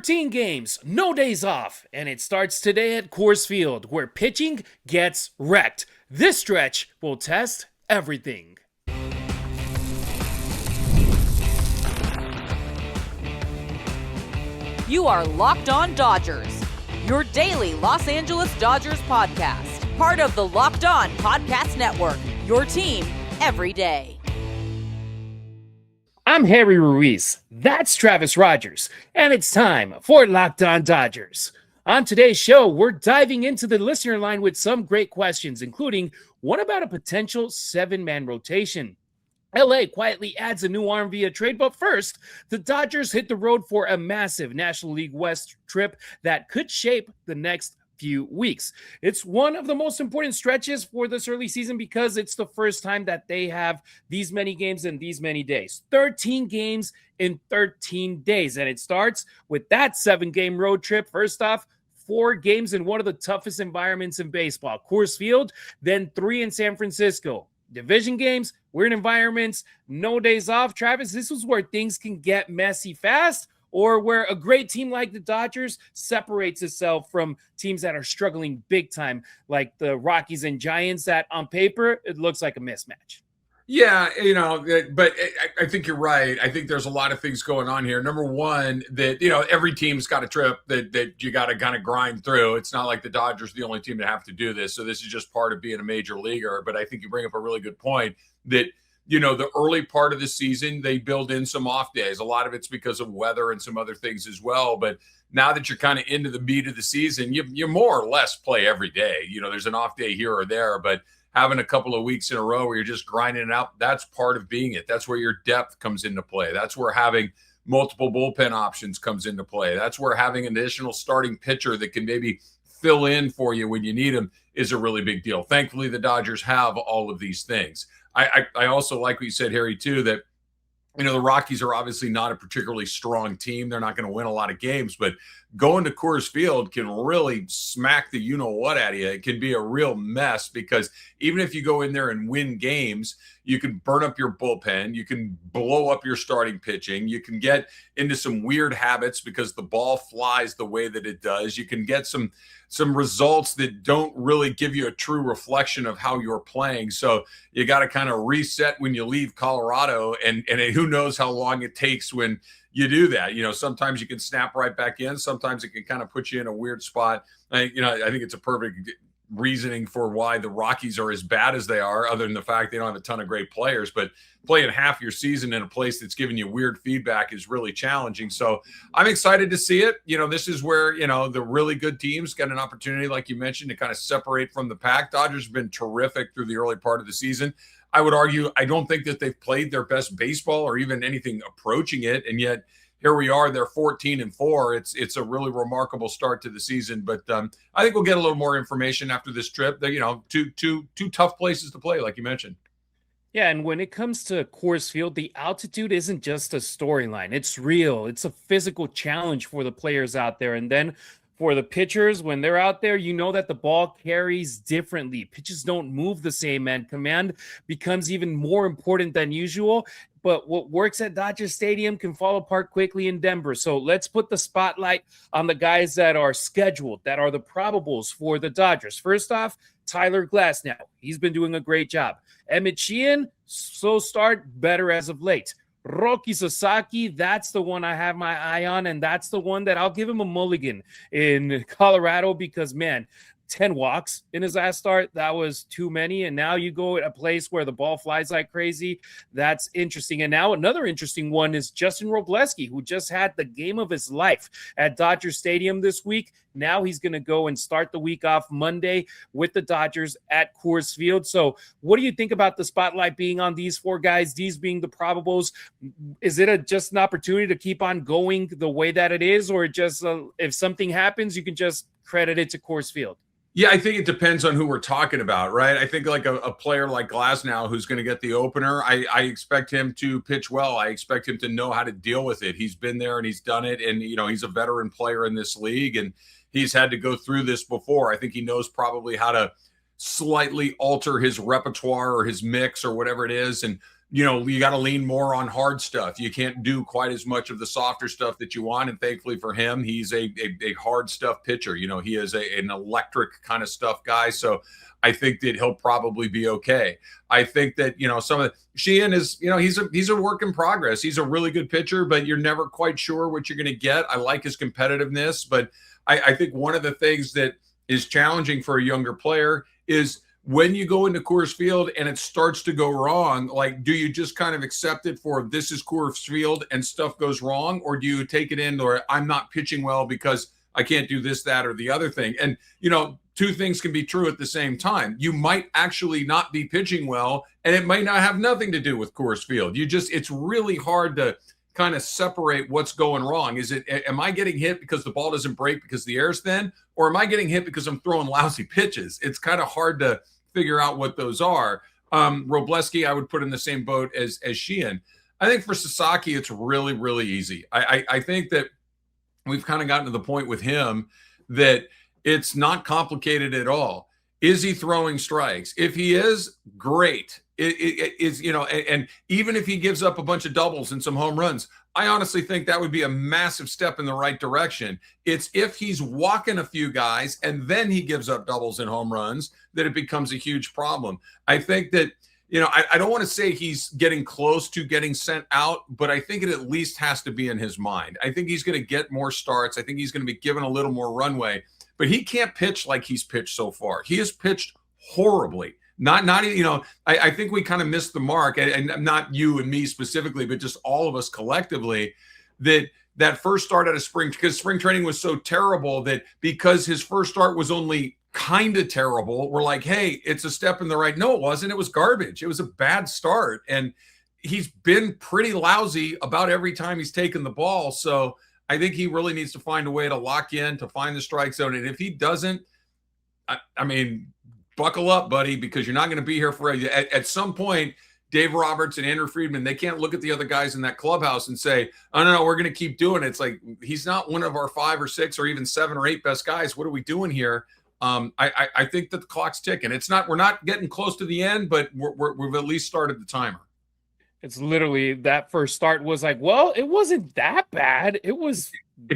13 games, no days off, and it starts today at Coors Field, where pitching gets wrecked. This stretch will test everything. You are Locked On Dodgers, your daily Los Angeles Dodgers podcast. Part of the Locked On Podcast Network, your team every day. I'm Harry Ruiz, that's Travis Rogers, and it's time for Locked On Dodgers. On today's show, we're diving into the listener line with some great questions, including what about a potential 7-man rotation? LA quietly adds a new arm via trade, but first, the Dodgers hit the road for a massive National League West trip that could shape the next few weeks. It's one of the most important stretches for this early season because it's the first time that they have these many games in these many days. 13 games in 13 days, and it starts with that 7-game road trip. First off, 4 games in one of the toughest environments in baseball, Coors Field, then 3 in San Francisco. Division games, weird environments, no days off. Travis, this is where things can get messy fast, or where a great team like the Dodgers separates itself from teams that are struggling big time, like the Rockies and Giants, that on paper, it looks like a mismatch. Yeah, but I think you're right. I think there's a lot of things going on here. Number one, that, every team's got a trip that you got to kind of grind through. It's not like the Dodgers are the only team that have to do this. So this is just part of being a major leaguer. But I think you bring up a really good point that, the early part of the season, they build in some off days. A lot of it's because of weather and some other things as well. But now that you're kind of into the meat of the season, you more or less play every day. There's an off day here or there, but having a couple of weeks in a row where you're just grinding it out, that's part of being it. That's where your depth comes into play. That's where having multiple bullpen options comes into play. That's where having an additional starting pitcher that can maybe fill in for you when you need him is a really big deal. Thankfully, the Dodgers have all of these things. I also like what you said, Harry, too, that the Rockies are obviously not a particularly strong team. They're not going to win a lot of games, but going to Coors Field can really smack the you-know-what out of you. It can be a real mess because even if you go in there and win games, you can burn up your bullpen. You can blow up your starting pitching. You can get into some weird habits because the ball flies the way that it does. You can get some results that don't really give you a true reflection of how you're playing. So you got to kind of reset when you leave Colorado, and who knows how long it takes when you do that. Sometimes you can snap right back in. Sometimes it can kind of put you in a weird spot. I think it's a perfect reasoning for why the Rockies are as bad as they are, other than the fact they don't have a ton of great players. But playing half your season in a place that's giving you weird feedback is really challenging. So I'm excited to see it. This is where, the really good teams get an opportunity, like you mentioned, to kind of separate from the pack. Dodgers have been terrific through the early part of the season. I would argue, I don't think that they've played their best baseball or even anything approaching it. And yet here we are, they're 14-4. It's a really remarkable start to the season, but I think we'll get a little more information after this trip. They're, two tough places to play, like you mentioned. Yeah, and when it comes to Coors Field, the altitude isn't just a storyline. It's real. It's a physical challenge for the players out there. And then for the pitchers, when they're out there, that the ball carries differently. Pitches don't move the same, and command becomes even more important than usual. But what works at Dodger Stadium can fall apart quickly in Denver. So let's put the spotlight on the guys that are scheduled, that are the probables for the Dodgers. First off, Tyler Glasnow. He's been doing a great job. Emmet Sheehan, slow start, better as of late. Roki Sasaki, that's the one I have my eye on, and that's the one that I'll give him a mulligan in Colorado because, man, 10 walks in his last start, that was too many. And now you go at a place where the ball flies like crazy. That's interesting. And now another interesting one is Justin Robleski, who just had the game of his life at Dodger Stadium this week. Now he's going to go and start the week off Monday with the Dodgers at Coors Field. So what do you think about the spotlight being on these 4 guys, these being the probables? Is it just an opportunity to keep on going the way that it is, or just if something happens, you can just credit it to Coors Field? Yeah, I think it depends on who we're talking about, right? I think like a player like Glasnow, who's going to get the opener, I expect him to pitch well. I expect him to know how to deal with it. He's been there and he's done it. And, he's a veteran player in this league and he's had to go through this before. I think he knows probably how to slightly alter his repertoire or his mix or whatever it is. And you got to lean more on hard stuff. You can't do quite as much of the softer stuff that you want. And thankfully for him, he's a hard stuff pitcher. He is an electric kind of stuff guy. So I think that he'll probably be okay. I think that, some of Sheehan is, he's a work in progress. He's a really good pitcher, but you're never quite sure what you're going to get. I like his competitiveness, but I think one of the things that is challenging for a younger player is when you go into Coors Field and it starts to go wrong, like, do you just kind of accept it for this is Coors Field and stuff goes wrong? Or do you take it in, or I'm not pitching well because I can't do this, that, or the other thing? And, two things can be true at the same time. You might actually not be pitching well, and it might not have nothing to do with Coors Field. It's really hard to kind of separate what's going wrong. Am I getting hit because the ball doesn't break because the air's thin? Or am I getting hit because I'm throwing lousy pitches? It's kind of hard to figure out what those are. Robleski, I would put in the same boat as Sheehan. I think for Sasaki, it's really, really easy. I think that we've kind of gotten to the point with him that it's not complicated at all. Is he throwing strikes? If he is, great. It is, and even if he gives up a bunch of doubles and some home runs, I honestly think that would be a massive step in the right direction. It's if he's walking a few guys and then he gives up doubles and home runs that it becomes a huge problem. I think that, I don't want to say he's getting close to getting sent out, but I think it at least has to be in his mind. I think he's going to get more starts. I think he's going to be given a little more runway, but he can't pitch like he's pitched so far. He has pitched horribly. I think we kind of missed the mark, and not you and me specifically, but just all of us collectively, that first start out of spring, because spring training was so terrible that because his first start was only kind of terrible, we're like, hey, it's a step in the right. No, it wasn't. It was garbage. It was a bad start. And he's been pretty lousy about every time he's taken the ball. So I think he really needs to find a way to lock in, to find the strike zone. And if he doesn't, I mean, buckle up, buddy, because you're not going to be here for at some point. Dave Roberts and Andrew Friedman, they can't look at the other guys in that clubhouse and say, oh, no, we're going to keep doing it. It's like, he's not one of our 5 or 6 or even 7 or 8 best guys. What are we doing here? I think that the clock's ticking. We're not getting close to the end, but we've at least started the timer. It's literally that first start was like, well, it wasn't that bad. It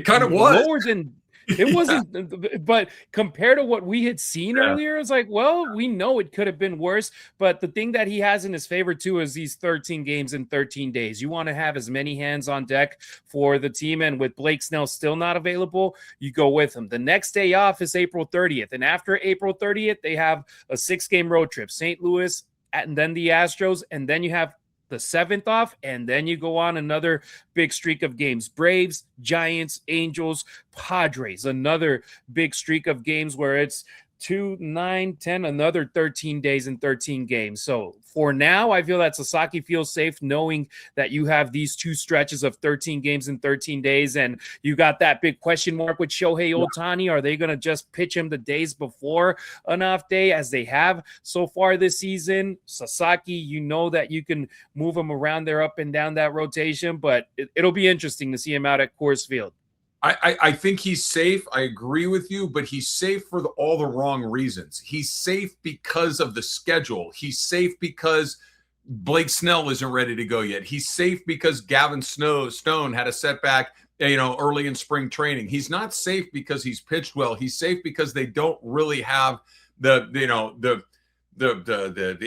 kind of was lower than it wasn't, but compared to what we had seen earlier, it's like, well, we know it could have been worse. But the thing that he has in his favor too is these 13 games in 13 days. You want to have as many hands on deck for the team, and with Blake Snell still not available, you go with him. The next day off is April 30th, and after April 30th, they have a 6-game road trip: St. Louis, and then the Astros, and then you have the 7th off, and then you go on another big streak of games: Braves, Giants, Angels, Padres, another big streak of games where it's 2, 9, 10, another 13 days and 13 games. So for now, I feel that Sasaki feels safe knowing that you have these 2 stretches of 13 games in 13 days, and you got that big question mark with Shohei Ohtani. Are they going to just pitch him the days before an off day as they have so far this season? Sasaki, you know that you can move him around there up and down that rotation, but it'll be interesting to see him out at Coors Field. I think he's safe. I agree with you, but he's safe for all the wrong reasons. He's safe because of the schedule. He's safe because Blake Snell isn't ready to go yet. He's safe because Gavin Stone had a setback, early in spring training. He's not safe because he's pitched well. He's safe because they don't really have the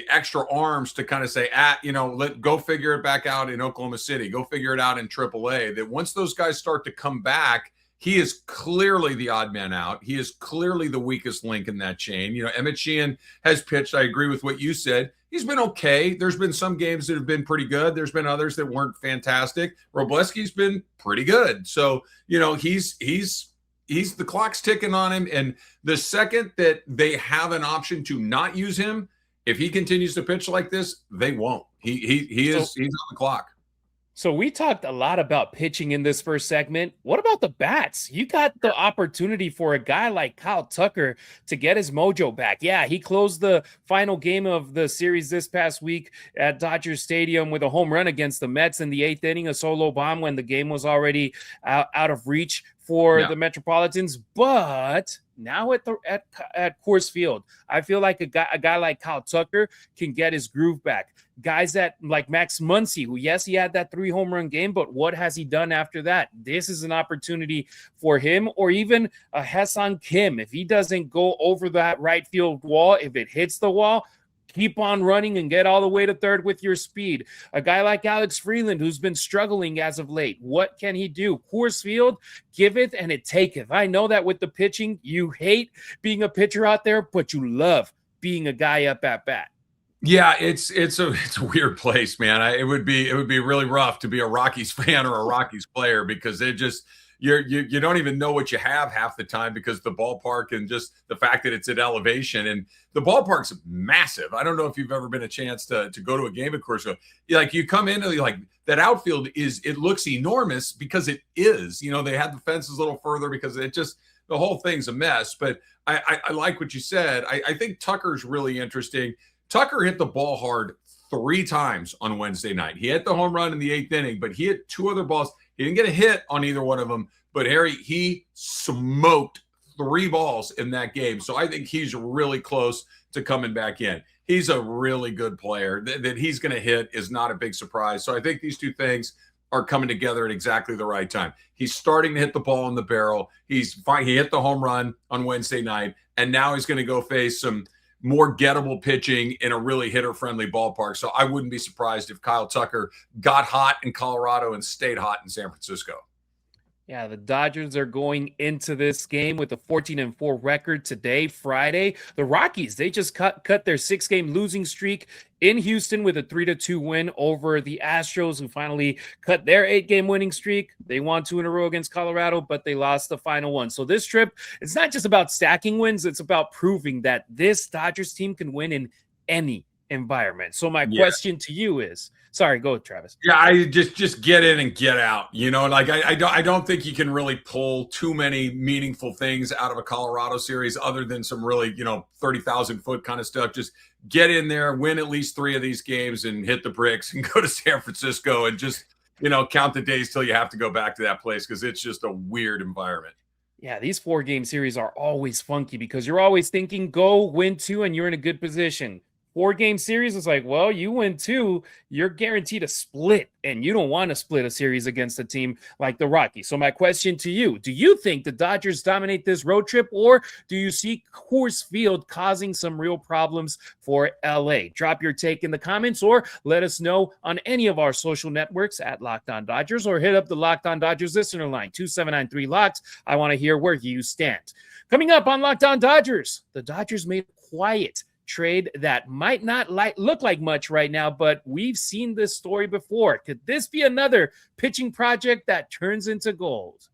extra arms to kind of say, go figure it back out in Oklahoma City, go figure it out in AAA. That once those guys start to come back, he is clearly the odd man out. He is clearly the weakest link in that chain. Emmet Sheehan has pitched. I agree with what you said. He's been okay. There's been some games that have been pretty good. There's been others that weren't fantastic. Robleski's been pretty good. So, he's the clock's ticking on him. And the second that they have an option to not use him, if he continues to pitch like this, they won't. He's on the clock. So we talked a lot about pitching in this first segment. What about the bats? You got the opportunity for a guy like Kyle Tucker to get his mojo back. Yeah, he closed the final game of the series this past week at Dodger Stadium with a home run against the Mets in the 8th inning, a solo bomb when the game was already out of reach for the Metropolitans. But now at Coors Field. I feel like a guy like Kyle Tucker can get his groove back. Guys that like Max Muncy, who, yes, he had that 3 home run game, but what has he done after that? This is an opportunity for him, or even a Haesung Kim. If he doesn't go over that right field wall, if it hits the wall, keep on running and get all the way to third with your speed. A guy like Alex Freeland, who's been struggling as of late, what can he do? Coors Field, giveth and it taketh. I know that with the pitching, you hate being a pitcher out there, but you love being a guy up at bat. Yeah, it's a weird place, man. It would be really rough to be a Rockies fan or a Rockies player, because it just you don't even know what you have half the time, because the ballpark and just the fact that it's at elevation, and the ballpark's massive. I don't know if you've ever been a chance to go to a game at Coors Field. Like, you come into like that outfield it looks enormous because it is. You know, they had the fences a little further because it just, the whole thing's a mess. But I like what you said. I think Tucker's really interesting. Tucker hit the ball hard 3 times on Wednesday night. He hit the home run in the 8th inning, but he hit 2 other balls. He didn't get a hit on either one of them. But Harry, he smoked 3 balls in that game. So I think he's really close to coming back in. He's a really good player. That he's going to hit is not a big surprise. So I think these 2 things are coming together at exactly the right time. He's starting to hit the ball in the barrel. He's fine. He hit the home run on Wednesday night, and now he's going to go face some more gettable pitching in a really hitter-friendly ballpark. So I wouldn't be surprised if Kyle Tucker got hot in Colorado and stayed hot in San Francisco. Yeah, the Dodgers are going into this game with a 14-4 record today, Friday. The Rockies, they just cut their 6-game losing streak in Houston with a 3-2 win over the Astros, who finally cut their 8-game winning streak. They won 2 in a row against Colorado, but they lost the final one. So this trip, it's not just about stacking wins. It's about proving that this Dodgers team can win in any environment. So my question to you is, sorry, go Travis. Yeah, I just get in and get out. You know, like I don't think you can really pull too many meaningful things out of a Colorado series other than some really, 30,000 foot kind of stuff. Just get in there, win at least 3 of these games and hit the bricks and go to San Francisco and just, count the days till you have to go back to that place, because it's just a weird environment. Yeah, these 4-game series are always funky because you're always thinking go win 2 and you're in a good position. 4-game series is like, well, you win 2, you're guaranteed a split, and you don't want to split a series against a team like the Rockies. So my question to you, do you think the Dodgers dominate this road trip, or do you see Coors Field causing some real problems for LA? Drop your take in the comments, or let us know on any of our social networks at Locked On Dodgers, or hit up the Locked On Dodgers listener line, 2793-LOCKED. I want to hear where you stand. Coming up on Locked On Dodgers, the Dodgers made a quiet trade that might not look like much right now, but we've seen this story before. Could this be another pitching project that turns into gold?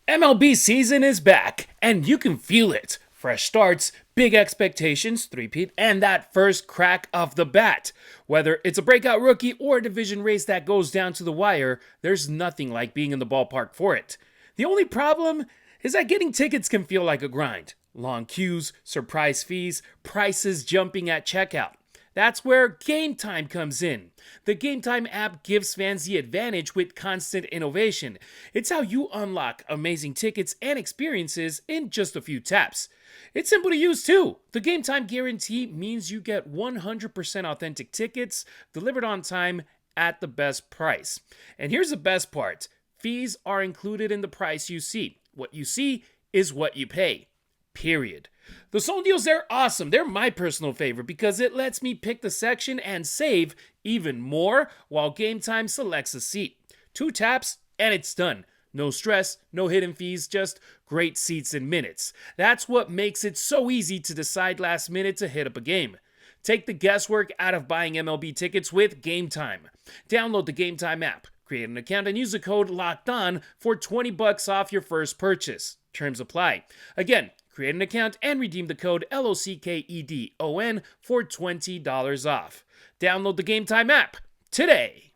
MLB season is back, and you can feel it. Fresh starts, big expectations, three-peat, and that first crack of the bat. Whether it's a breakout rookie or a division race that goes down to the wire, there's nothing like being in the ballpark for it. The only problem is that getting tickets can feel like a grind. Long queues, surprise fees, prices jumping at checkout. That's where Game Time comes in. The Game Time app gives fans the advantage with constant innovation. It's how you unlock amazing tickets and experiences in just a few taps. It's simple to use too. The Game Time guarantee means you get 100% authentic tickets delivered on time at the best price. And here's the best part. Fees are included in the price you see. What you see is what you pay. Period. The Soul deals, they're awesome. They're my personal favorite because it lets me pick the section and save even more while Game Time selects a seat. 2 taps and it's done. No stress, no hidden fees, just great seats in minutes. That's what makes it so easy to decide last minute to hit up a game. Take the guesswork out of buying MLB tickets with Game Time. Download the Game Time app, create an account, and use the code LOCKEDON for $20 off your first purchase. Terms apply. Again, create an account and redeem the code LOCKEDON for $20 off. Download the Game Time app today.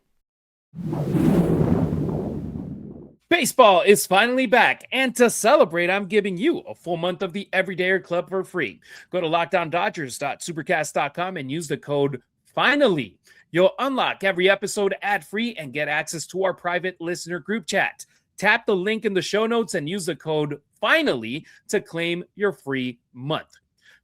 Baseball is finally back, and to celebrate, I'm giving you a full month of the Everydayer Club for free. Go to LockedOnDodgers.supercast.com and use the code FINALLY. You'll unlock every episode ad-free and get access to our private listener group chat. Tap the link in the show notes and use the code FINALLY to claim your free month.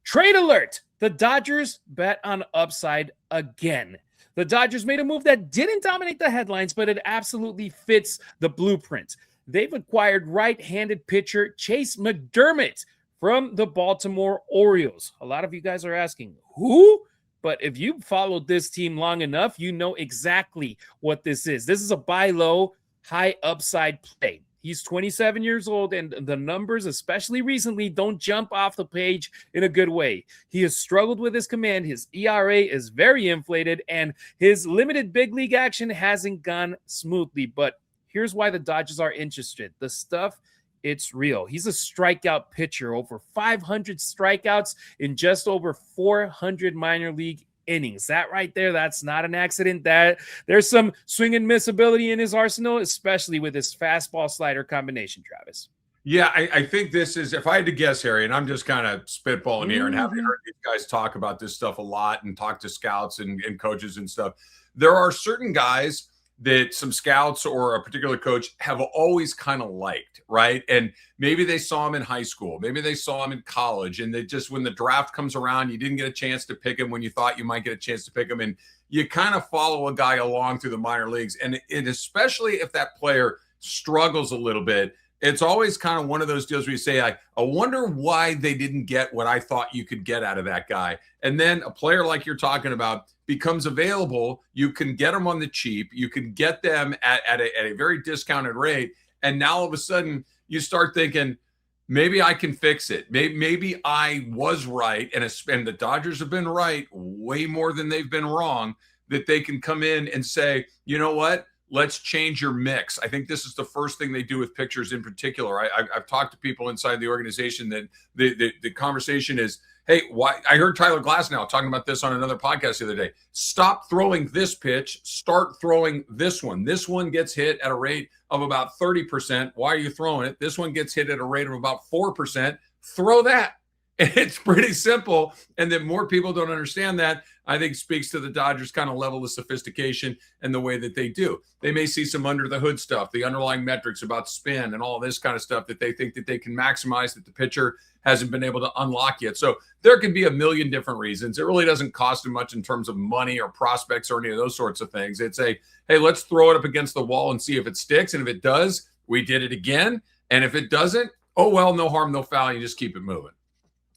Trade alert! The Dodgers bet on upside again. The Dodgers made a move that didn't dominate the headlines, but it absolutely fits the blueprint. They've acquired right-handed pitcher Chase McDermott from the Baltimore Orioles. A lot of you guys are asking, who? But if you followed this team long enough, you know exactly what this is. This is a buy low, high upside play. He's 27 years old, and the numbers, especially recently, don't jump off the page in a good way. He has struggled with his command. His ERA is very inflated, and his limited big league action hasn't gone smoothly. But here's why the Dodgers are interested. The stuff, it's real. He's a strikeout pitcher, over 500 strikeouts in just over 400 minor league innings. That right there, that's not an accident. That there's some swing and miss ability in his arsenal, especially with his fastball slider combination, Travis. Yeah, I think this is, if I had to guess, Harry, and I'm just kind of spitballing here and having heard these guys talk about this stuff a lot and talk to scouts and coaches and stuff, there are certain guys that some scouts or a particular coach have always kind of liked, right? And maybe they saw him in high school. Maybe they saw him in college. And they just, when the draft comes around, you didn't get a chance to pick him when you thought you might get a chance to pick him. And you kind of follow a guy along through the minor leagues. And especially if that player struggles a little bit, it's always kind of one of those deals where you say, I wonder why they didn't get what I thought you could get out of that guy. And then a player like you're talking about becomes available. You can get them on the cheap. You can get them at a very discounted rate. And now all of a sudden you start thinking, maybe I can fix it. Maybe I was right. And the Dodgers have been right way more than they've been wrong, that they can come in and say, you know what? Let's change your mix. I think this is the first thing they do with pitchers in particular. I've talked to people inside the organization that the conversation is, hey, why? I heard Tyler Glasnow talking about this on another podcast the other day. Stop throwing this pitch. Start throwing this one. This one gets hit at a rate of about 30%. Why are you throwing it? This one gets hit at a rate of about 4%. Throw that. And it's pretty simple. And that more people don't understand that, I think speaks to the Dodgers' kind of level of sophistication and the way that they do. They may see some under the hood stuff, the underlying metrics about spin and all this kind of stuff that they think that they can maximize that the pitcher hasn't been able to unlock yet. So there can be a million different reasons. It really doesn't cost them much in terms of money or prospects or any of those sorts of things. It's hey, let's throw it up against the wall and see if it sticks. And if it does, we did it again. And if it doesn't, oh, well, no harm, no foul. You just keep it moving.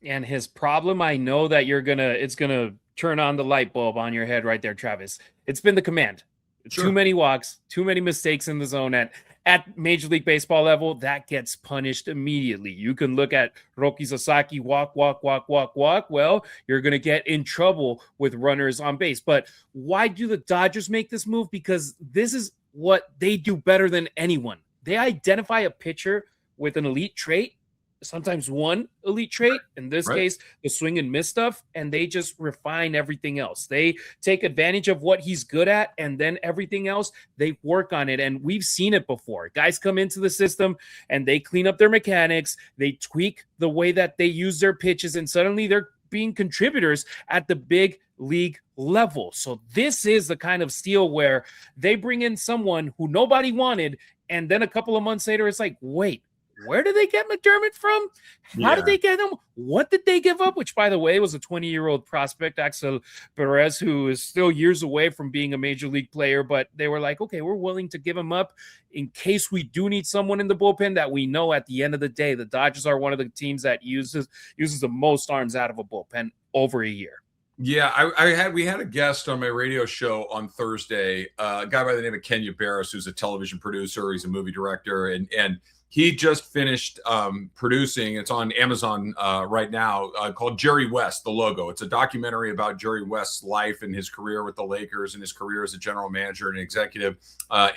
And his problem, I know that it's going to turn on the light bulb on your head right there, Travis. It's been the command. Sure. Too many walks, too many mistakes in the zone at Major League Baseball level. That gets punished immediately. You can look at Roki Sasaki, walk. Well, you're going to get in trouble with runners on base. But why do the Dodgers make this move? Because this is what they do better than anyone. They identify a pitcher with an elite trait, sometimes one elite trait, in this case, the swing and miss stuff, and they just refine everything else. They take advantage of what he's good at, and then everything else, they work on it. And we've seen it before. Guys come into the system, and they clean up their mechanics. They tweak the way that they use their pitches, and suddenly they're being contributors at the big league level. So this is the kind of steal where they bring in someone who nobody wanted, and then a couple of months later, it's like, wait, where did they get McDermott from? How did they get him? What did they give up? Which, by the way, was a 20-year-old prospect, Axel Perez, who is still years away from being a major league player. But they were like, okay, we're willing to give him up in case we do need someone in the bullpen that we know at the end of the day, the Dodgers are one of the teams that uses the most arms out of a bullpen over a year. Yeah, we had a guest on my radio show on Thursday, a guy by the name of Kenya Barris, who's a television producer. He's a movie director, and he just finished producing. It's on Amazon right now, called Jerry West, The Logo. It's a documentary about Jerry West's life and his career with the Lakers and his career as a general manager and executive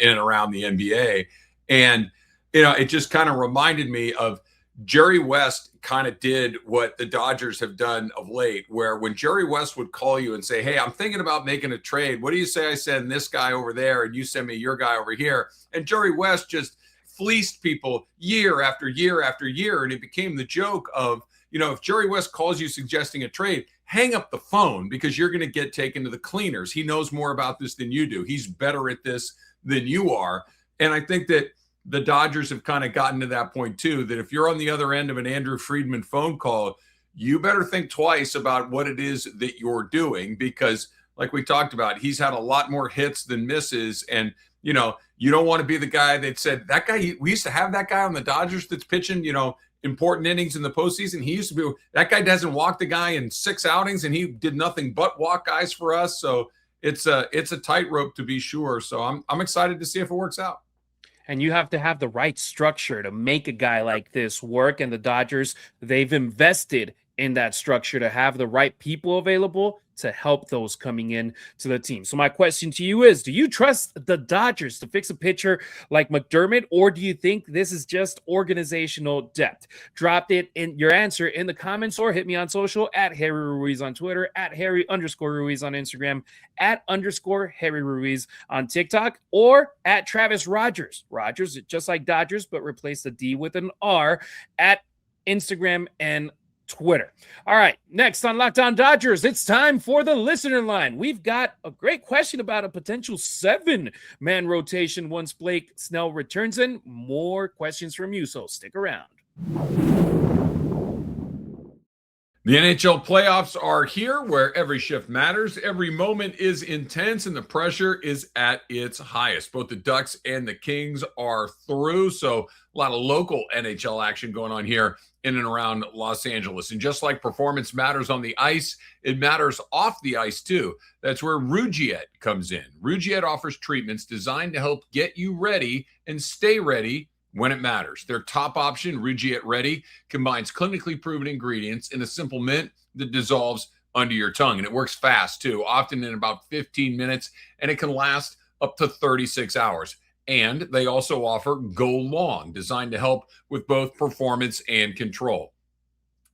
in and around the NBA. And, it just kind of reminded me of Jerry West kind of did what the Dodgers have done of late, where when Jerry West would call you and say, hey, I'm thinking about making a trade. What do you say I send this guy over there and you send me your guy over here? And Jerry West just fleeced people year after year after year. And it became the joke of, if Jerry West calls you suggesting a trade, hang up the phone because you're going to get taken to the cleaners. He knows more about this than you do. He's better at this than you are. And I think that the Dodgers have kind of gotten to that point too, that if you're on the other end of an Andrew Friedman phone call, you better think twice about what it is that you're doing, because like we talked about, he's had a lot more hits than misses. And, you don't want to be the guy that said, that guy, we used to have that guy on the Dodgers that's pitching, important innings in the postseason. He used to be, that guy doesn't walk the guy in 6 outings, and he did nothing but walk guys for us. So it's a tightrope to be sure. So I'm excited to see if it works out. And you have to have the right structure to make a guy like this work. And the Dodgers, they've invested in that structure to have the right people available to help those coming in to the team. So my question to you is, do you trust the Dodgers to fix a pitcher like McDermott, or do you think this is just organizational depth? Drop it in your answer in the comments, or hit me on social at Harry Ruiz on Twitter, at Harry_Ruiz on Instagram, at _Harry Ruiz on TikTok, or at Travis Rogers. Rogers, just like Dodgers, but replace the D with an R, at Instagram and Twitter. All right, next on Locked On Dodgers, it's time for the listener line. We've got a great question about a potential 7-man rotation once Blake Snell returns in. More questions from you, so stick around. The NHL playoffs are here, where every shift matters, every moment is intense, and the pressure is at its highest. Both the Ducks and the Kings are through, so a lot of local NHL action going on here in and around Los Angeles. And just like performance matters on the ice, it matters off the ice too. That's where Rugette comes in. Rugette offers treatments designed to help get you ready and stay ready when it matters. Their top option, Rugette Ready, combines clinically proven ingredients in a simple mint that dissolves under your tongue. And it works fast too, often in about 15 minutes, and it can last up to 36 hours. And they also offer Go Long, designed to help with both performance and control.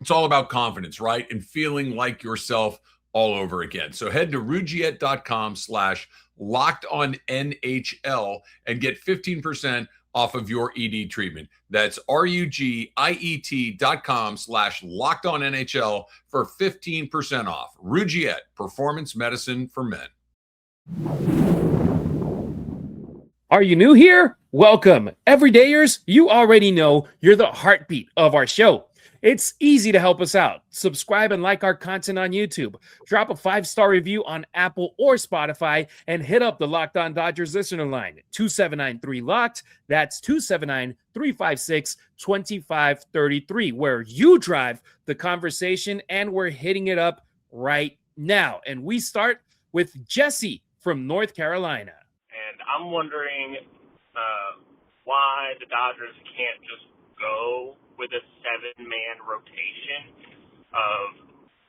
It's all about confidence, right? And feeling like yourself all over again. So head to Rugette.com/LockedOnNHL and get 15% off of your ED treatment. That's RUGIET.com/LockedOnNHL for 15% off. Rugette, performance medicine for men. Are you new here? Welcome. Everydayers, you already know you're the heartbeat of our show. It's easy to help us out. Subscribe and like our content on YouTube. Drop a 5-star review on Apple or Spotify, and hit up the Locked On Dodgers listener line, 279-3-LOCKED. That's 279-356-2533, where you drive the conversation, and we're hitting it up right now. And we start with Jesse from North Carolina. And I'm wondering why the Dodgers can't just go with a 7-man rotation of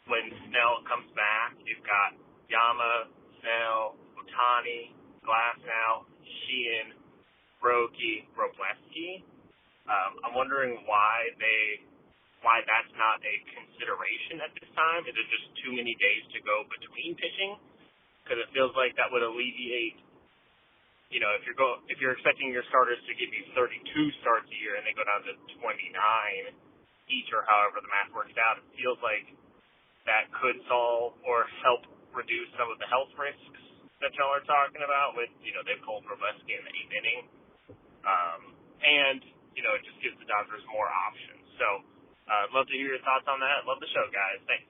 when Snell comes back. You've got Yama, Snell, Ohtani, Glasnow, Sheehan, Roki, Robleski. I'm wondering why that's not a consideration at this time. Is it just too many days to go between pitching? Because it feels like that would alleviate. If you're expecting your starters to give you 32 starts a year and they go down to 29 each, or however the math works out, it feels like that could solve or help reduce some of the health risks that y'all are talking about with, they've pulled Robleski in the 8th inning. And it just gives the Dodgers more options. So I'd love to hear your thoughts on that. Love the show, guys. Thanks.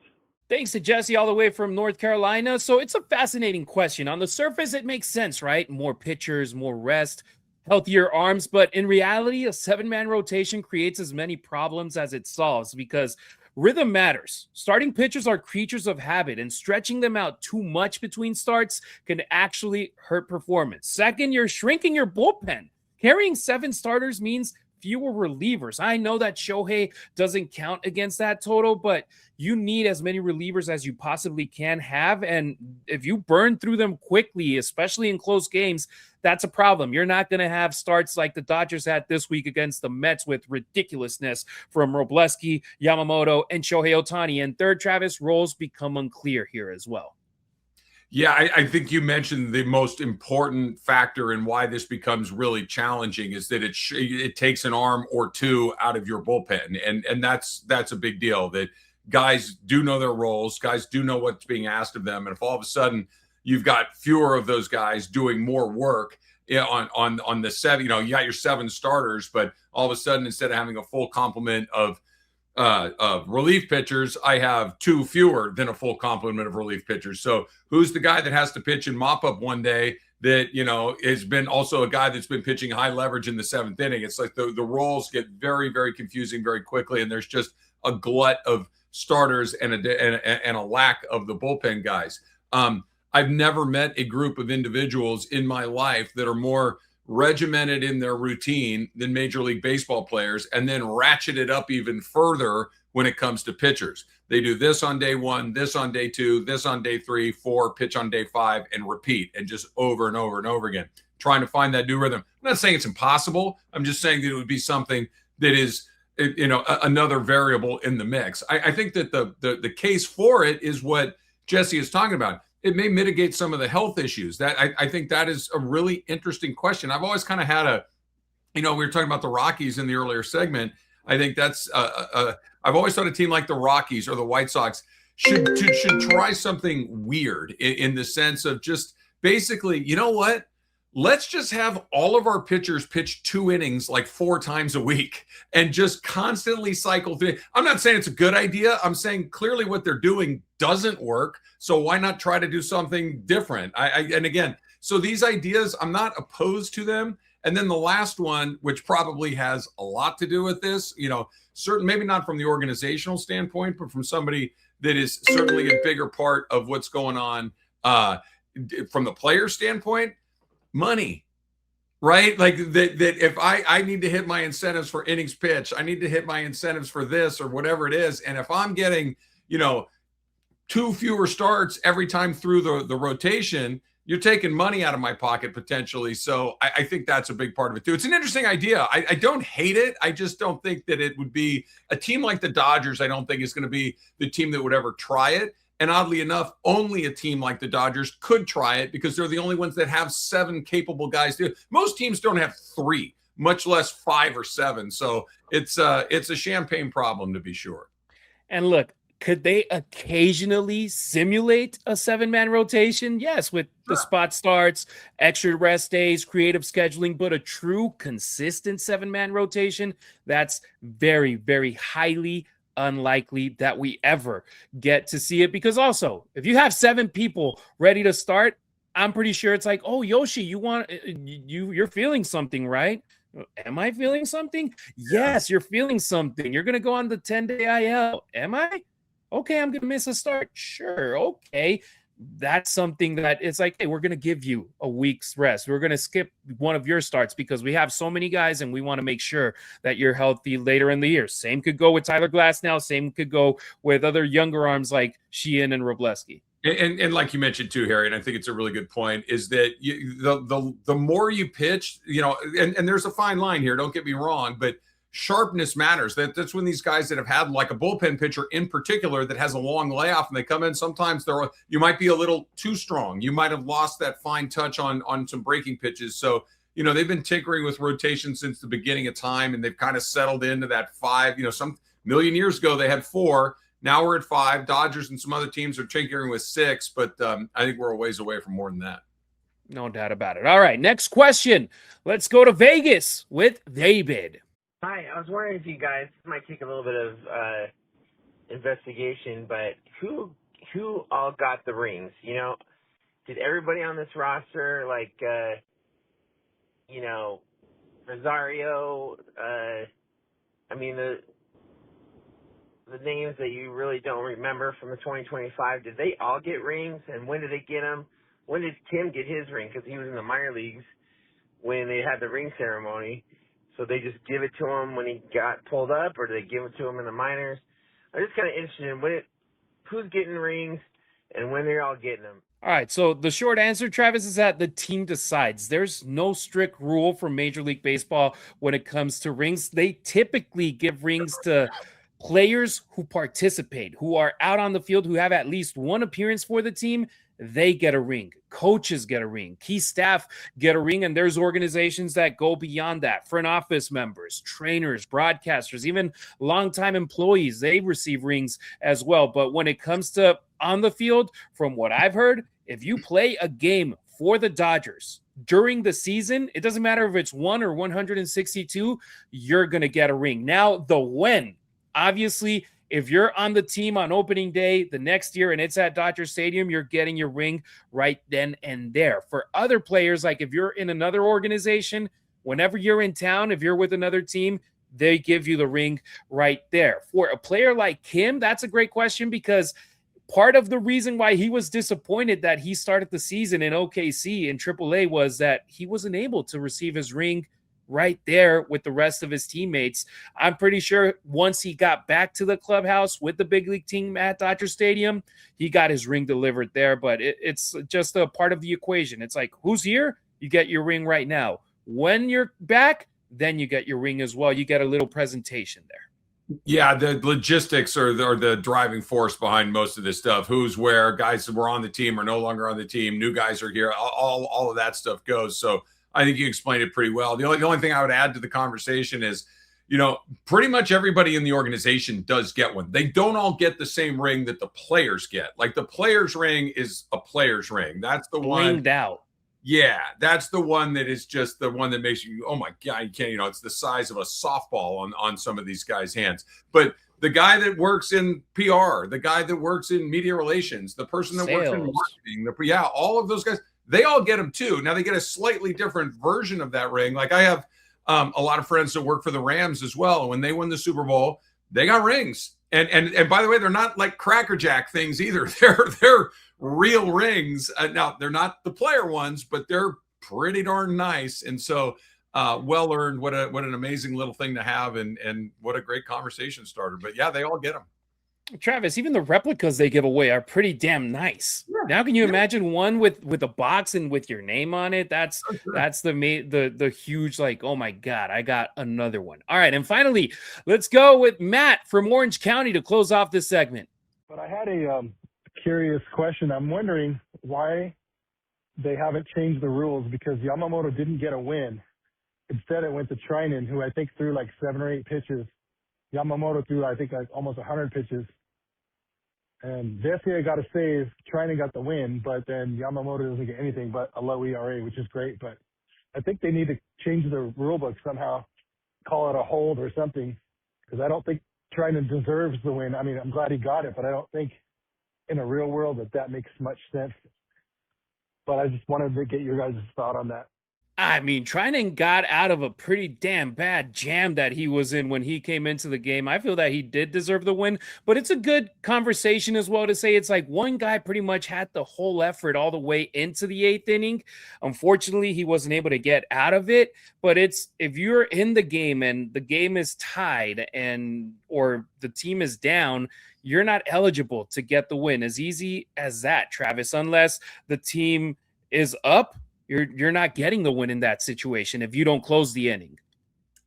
Thanks to Jesse all the way from North Carolina. So it's a fascinating question. On the surface, it makes sense, right? More pitchers, more rest, healthier arms. But in reality, a 7-man rotation creates as many problems as it solves, because rhythm matters. Starting pitchers are creatures of habit, and stretching them out too much between starts can actually hurt performance. Second, you're shrinking your bullpen. Carrying 7 starters means fewer relievers. I know that Shohei doesn't count against that total, but you need as many relievers as you possibly can have. And if you burn through them quickly, especially in close games, that's a problem. You're not going to have starts like the Dodgers had this week against the Mets with ridiculousness from Robleski, Yamamoto, and Shohei Ohtani. And third, Travis, roles become unclear here as well. Yeah, I think you mentioned the most important factor in why this becomes really challenging is that it takes an arm or two out of your bullpen, and that's a big deal. That guys do know their roles, guys do know what's being asked of them, and if all of a sudden you've got fewer of those guys doing more work, on the 7. You know, you got your 7 starters, but all of a sudden, instead of having a full complement of relief pitchers, I have 2 fewer than a full complement of relief pitchers. So who's the guy that has to pitch and mop up one day that, you know, has been also a guy that's been pitching high leverage in the 7th inning? It's like the roles get very, very confusing very quickly, and there's just a glut of starters and a lack of the bullpen guys. I've never met a group of individuals in my life that are more regimented in their routine than Major League Baseball players, and then ratchet it up even further when it comes to pitchers. They do this on day 1, this on day 2, this on day 3, 4, pitch on day 5, and repeat, and just over and over and over again, trying to find that new rhythm. I'm not saying it's impossible. I'm just saying that it would be something that is, you know, another variable in the mix. I think that the case for it is what Jesse is talking about. It may mitigate some of the health issues. That I think that is a really interesting question. I've always kind of had we were talking about the Rockies in the earlier segment. I think that's I've always thought a team like the Rockies or the White Sox should try something weird in the sense of just basically, you know what? Let's just have all of our pitchers pitch 2 innings like 4 times a week and just constantly cycle through. I'm not saying it's a good idea. I'm saying clearly what they're doing doesn't work. So why not try to do something different? And again, so these ideas, I'm not opposed to them. And then the last one, which probably has a lot to do with this, you know, certain, maybe not from the organizational standpoint, but from somebody that is certainly a bigger part of what's going on from the player standpoint. Money, right? Like that if I need to hit my incentives for innings pitch, I need to hit my incentives for this or whatever it is. And if I'm getting, you know, 2 fewer starts every time through the rotation, you're taking money out of my pocket potentially. So I think that's a big part of it too. It's an interesting idea. I don't hate it. I just don't think that it would be a team like the Dodgers. I don't think is going to be the team that would ever try it. And oddly enough, only a team like the Dodgers could try it because they're the only ones that have 7 capable guys. Most teams don't have 3, much less 5 or 7. So it's a champagne problem to be sure. And look, could they occasionally simulate a 7-man rotation? Yes, with the spot starts, extra rest days, creative scheduling, but a true consistent 7-man rotation, that's very, very highly unlikely that we ever get to see it. Because also, if you have 7 people ready to start, I'm pretty sure it's like, oh, Yoshi, you're feeling something, right? Am I feeling something? Yes, you're feeling something. You're going to go on the 10-day IL. Am I? Okay, I'm going to miss a start. Sure. Okay. That's something that it's like, hey, we're going to give you a week's rest. We're going to skip one of your starts because we have so many guys and we want to make sure that you're healthy later in the year. Same could go with Tyler Glasnow. Same could go with other younger arms like Sheehan and Robleski. And like you mentioned too, Harry, and I think it's a really good point, is that the more you pitch, you know, and there's a fine line here, don't get me wrong, but sharpness matters. That's when these guys that have had like a bullpen pitcher in particular that has a long layoff and they come in, sometimes you might be a little too strong. You might have lost that fine touch on some breaking pitches. So, you know, they've been tinkering with rotation since the beginning of time, and they've kind of settled into that 5, you know, some million years ago they had 4. Now we're at 5. Dodgers and some other teams are tinkering with 6, but I think we're a ways away from more than that. No doubt about it. All right, next question. Let's go to Vegas with David. Hi, I was wondering if you guys might take a little bit of investigation, but who all got the rings? You know, did everybody on this roster, like, you know, Rosario, I mean, the names that you really don't remember from the 2025, did they all get rings? And when did they get them? When did Tim get his ring? Because he was in the minor leagues when they had the ring ceremony. So they just give it to him when he got pulled up, or do they give it to him in the minors? I'm just kind of interested in who's getting rings and when they're all getting them. All right, so the short answer, Travis, is that the team decides. There's no strict rule for Major League Baseball when it comes to rings. They typically give rings to players who participate, who are out on the field, who have at least one appearance for the team. They get a ring. Coaches get a ring. Key staff get a ring. And there's organizations that go beyond that. Front office members, trainers, broadcasters, even longtime employees, they receive rings as well. But when it comes to on the field, from what I've heard, if you play a game for the Dodgers during the season, it doesn't matter if it's 1 or 162, you're going to get a ring. Now, the when, obviously, if you're on the team on opening day the next year and it's at Dodger Stadium, you're getting your ring right then and there. For other players, like if you're in another organization, whenever you're in town, if you're with another team, they give you the ring right there. For a player like him, that's a great question, because part of the reason why he was disappointed that he started the season in OKC in AAA was that he wasn't able to receive his ring right there with the rest of his teammates. I'm pretty sure once he got back to the clubhouse with the big league team at Dodger Stadium, he got his ring delivered there, but it's just a part of the equation. It's like, who's here? You get your ring right now. When you're back, then you get your ring as well. You get a little presentation there. Yeah, the logistics are the driving force behind most of this stuff. Who's where, guys that were on the team are no longer on the team, new guys are here, all of that stuff goes. So I think you explained it pretty well. The only thing I would add to the conversation is, pretty much everybody in the organization does get one. They don't all get the same ring that the players get. Like the players' ring is a player's ring. That's the one. Blinged out. Yeah, that's the one that is just the one that makes you, oh my God, you can't, it's the size of a softball on some of these guys' hands. But the guy that works in PR, the guy that works in media relations, the person that works in marketing, all of those guys, they all get them too. Now they get a slightly different version of that ring. Like I have a lot of friends that work for the Rams as well. When they win the Super Bowl, they got rings. And by the way, they're not like Cracker Jack things either. They're real rings. Now they're not the player ones, but they're pretty darn nice. And so well earned. What an amazing little thing to have, and what a great conversation starter. But yeah, they all get them. Travis, even the replicas they give away are pretty damn nice. Yeah. Now, can you imagine one with a box and with your name on it? That's the huge, like, oh my God, I got another one. All right, and finally, let's go with Matt from Orange County to close off this segment. But I had a curious question. I'm wondering why they haven't changed the rules, because Yamamoto didn't get a win. Instead, it went to Trinan, who I think threw like 7 or 8 pitches. Yamamoto threw, I think, like almost 100 pitches. And Vesia got a save. Trinan got the win, but then Yamamoto doesn't get anything but a low ERA, which is great. But I think they need to change the rule book somehow, call it a hold or something, because I don't think Trinan deserves the win. I mean, I'm glad he got it, but I don't think in a real world that makes much sense. But I just wanted to get your guys' thought on that. I mean, Trinan got out of a pretty damn bad jam that he was in when he came into the game. I feel that he did deserve the win, but it's a good conversation as well to say it's like one guy pretty much had the whole effort all the way into the 8th inning. Unfortunately, he wasn't able to get out of it, but it's if you're in the game and the game is tied or the team is down, you're not eligible to get the win. As easy as that, Travis, unless the team is up. You're not getting the win in that situation if you don't close the inning.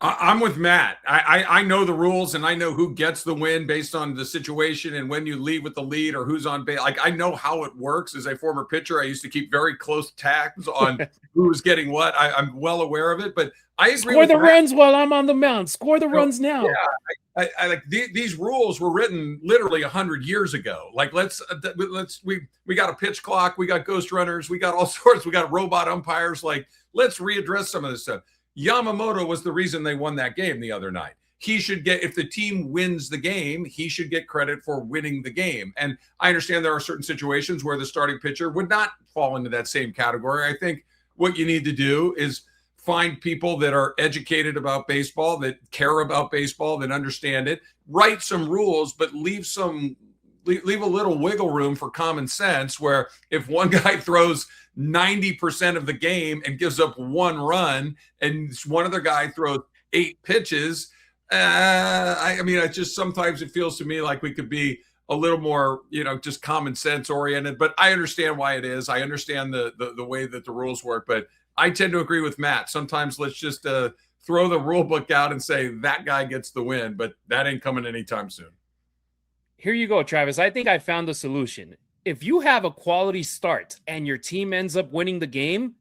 I'm with Matt. I know the rules, and I know who gets the win based on the situation and when you leave with the lead or who's on base. Like, I know how it works. As a former pitcher, I used to keep very close tabs on who's getting what. I'm well aware of it, but I agree. Score the runs while I'm on the mound. Score the runs now. Yeah, I like these rules were written literally 100 years ago. Like we got a pitch clock, we got ghost runners, we got all sorts, we got robot umpires. Like, let's readdress some of this stuff. Yamamoto was the reason they won that game the other night. He should get, if the team wins the game, he should get credit for winning the game. And I understand there are certain situations where the starting pitcher would not fall into that same category. I think what you need to do is find people that are educated about baseball, that care about baseball, that understand it, write some rules, but leave a little wiggle room for common sense, where if one guy throws 90% of the game and gives up 1 run and one other guy throws 8 pitches, I mean, I just, sometimes it feels to me like we could be a little more, just common sense oriented, but I understand why it is. I understand the way that the rules work, but I tend to agree with Matt. Sometimes let's just throw the rule book out and say that guy gets the win, but that ain't coming anytime soon. Here you go, Travis. I think I found the solution. If you have a quality start and your team ends up winning the game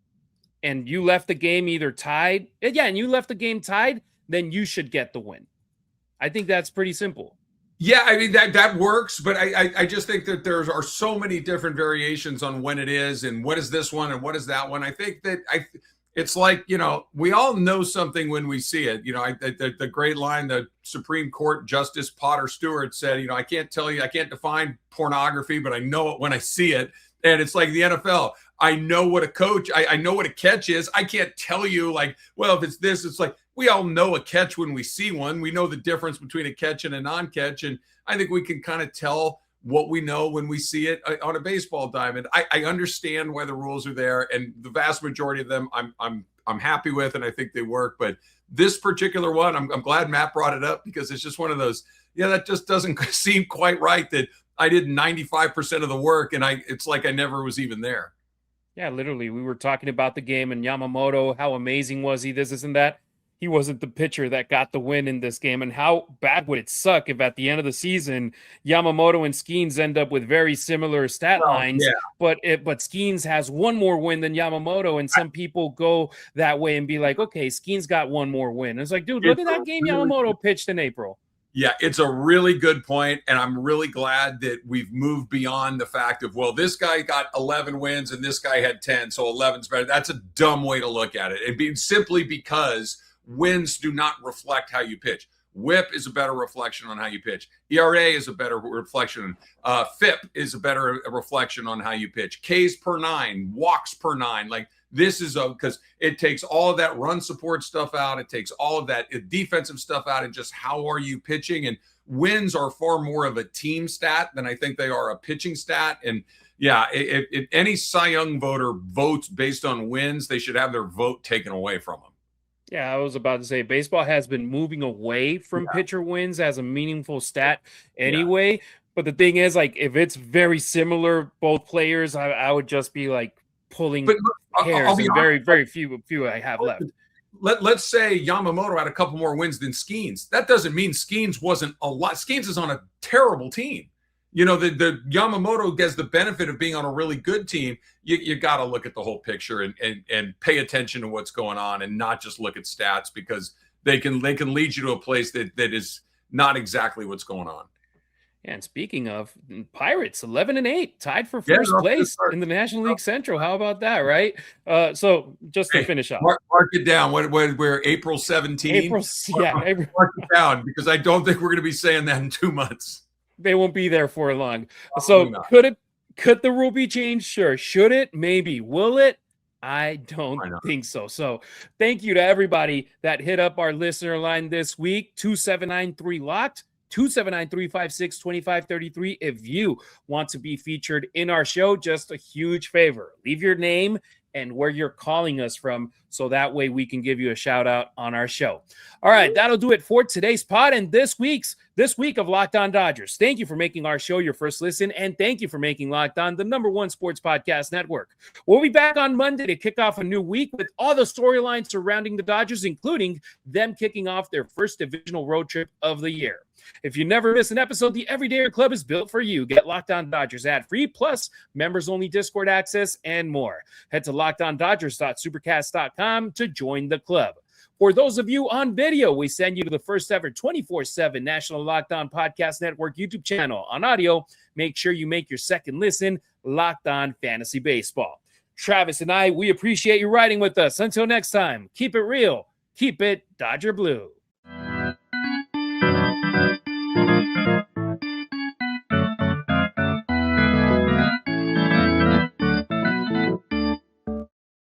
and you left the game either tied, then you should get the win. I think that's pretty simple. Yeah, I mean that works, but I just think that there are so many different variations on when it is and what is this one and what is that one. I think that it's like, we all know something when we see it. The great line, the Supreme Court Justice Potter Stewart said, I can't define pornography, but I know it when I see it. And it's like the NFL. I know what I know what a catch is. I can't tell you like, well, if it's this, it's like, we all know a catch when we see one. We know the difference between a catch and a non-catch. And I think we can kind of tell what we know when we see it on a baseball diamond. I understand why the rules are there, and the vast majority of them I'm happy with, and I think they work. But this particular one, I'm glad Matt brought it up, because it's just one of those, that just doesn't seem quite right, that I did 95% of the work and it's like I never was even there. Yeah, literally. We were talking about the game and Yamamoto, how amazing was he, this and that. He wasn't the pitcher that got the win in this game. And how bad would it suck if at the end of the season, Yamamoto and Skeens end up with very similar stat lines, but Skeens has one more win than Yamamoto, and some people go that way and be like, okay, Skeens got one more win. It's like, dude, look at that game Yamamoto pitched in April. Yeah, it's a really good point, and I'm really glad that we've moved beyond the fact of, well, this guy got 11 wins and this guy had 10, so 11's better. That's a dumb way to look at it. It'd be simply because wins do not reflect how you pitch. WHIP is a better reflection on how you pitch. ERA is a better reflection. FIP is a better reflection on how you pitch. Ks per 9, walks per 9. Like, this is because it takes all of that run support stuff out. It takes all of that defensive stuff out, and just how are you pitching? And wins are far more of a team stat than I think they are a pitching stat. And yeah, if any Cy Young voter votes based on wins, they should have their vote taken away from them. Yeah, I was about to say baseball has been moving away from pitcher wins as a meaningful stat anyway. But the thing is, like, if it's very similar, both players, I would just be like pulling hairs, and very few I have left. Let's say Yamamoto had a couple more wins than Skeens. That doesn't mean Skeens wasn't a lot. Skeens is on a terrible team. The Yamamoto gets the benefit of being on a really good team. You got to look at the whole picture and pay attention to what's going on, and not just look at stats, because they can lead you to a place that is not exactly what's going on. And speaking of, Pirates 11-8, tied for first place in the National League Central. How about that, right? So just to finish up, mark it down. We're April 17. Mark it down, because I don't think we're going to be saying that in 2 months. They won't be there for long. So could the rule be changed? Sure. Should it? Maybe. Will it? I don't think so. So thank you to everybody that hit up our listener line this week. 2793-LOCKED, 279-356-2533. If you want to be featured in our show, just a huge favor. Leave your name and where you're calling us from, so that way we can give you a shout out on our show. All right, that'll do it for today's pod and this week of Locked On Dodgers. Thank you for making our show your first listen, and thank you for making Locked On the #1 sports podcast network. We'll be back on Monday to kick off a new week with all the storylines surrounding the Dodgers, including them kicking off their first divisional road trip of the year. If you never miss an episode, the Everydayer Club is built for you. Get Locked On Dodgers ad-free, plus members-only Discord access, and more. Head to LockedOnDodgers.supercast.com to join the club. For those of you on video, we send you to the first ever 24/7 National Locked On Podcast Network YouTube channel. On audio, make sure you make your second listen Locked On Fantasy Baseball. Travis and I, we appreciate you riding with us. Until next time, keep it real, keep it Dodger Blue.